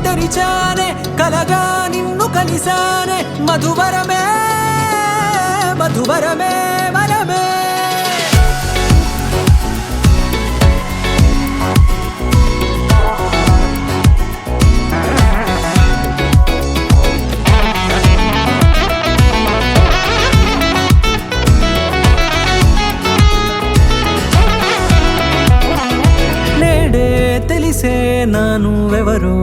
తెరిచానే కలగా నిన్ను కలిసానే మధువరమే మధువరమే వరమే తెలిసే నానువెవరో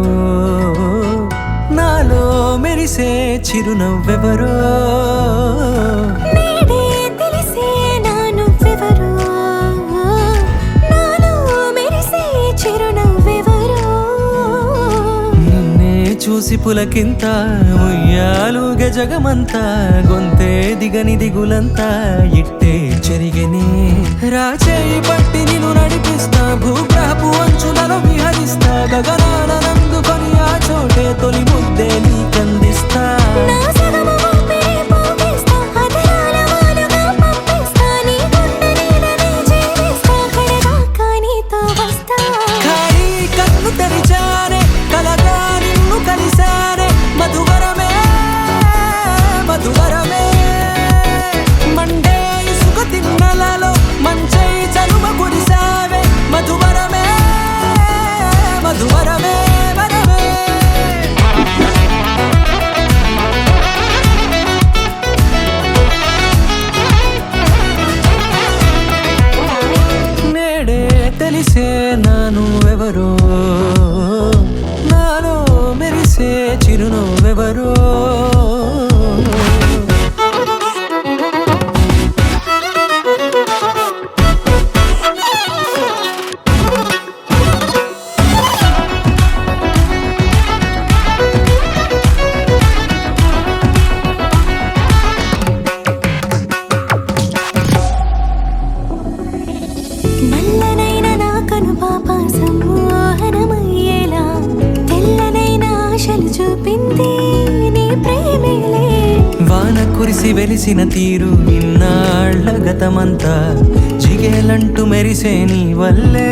నాలో మెరిసే చిరునవ్వెవరో నేడే తెలిసే నానువెవరో నాలో మెరిసే చిరునవ్వెవరో నిన్నే చూసి పులకింత ఉయ్యాలుగ జగమంతా గొంతే దిగని దిగులంతా ఇట్టే చెరిగని రాచేయి పట్టి నిన్ను నడిపిస్తా భూగ్రహపు అంచులలో విహరిస్తా గగనాన నందుకొని ఆ చోటే తొలి ముద్దే నీకందిస్తా నా సగము ఊపిరి పోగిస్తా అధరాల వాలుగా పంపిస్తా నీ గుండె నీడనే చేరిస్తా కడదాకా నీతో వస్తా ఖాళీ కన్ను తెరిచానే కలగా నిన్ను కలిసానే మధువరమే మధువరమే మండే ఇసుక తిన్నలలో మంచై చలువ కురిసావే మధువరమే మధువరమే వరమే నేడే తెలిసే నానువెవరో నాలో మెరిసే చిరునవ్వెవరో నల్లనైన నా కనుపాప సమ్మోహనమయ్యేలా తెల్లనైన ఆశలు చూపింది నీ ప్రేమేలే వాన కురిసి వెలిసిన తీరు ఇన్నాళ్ల గతమంతా జిగేలంటూ మెరిసే నీ వల్లే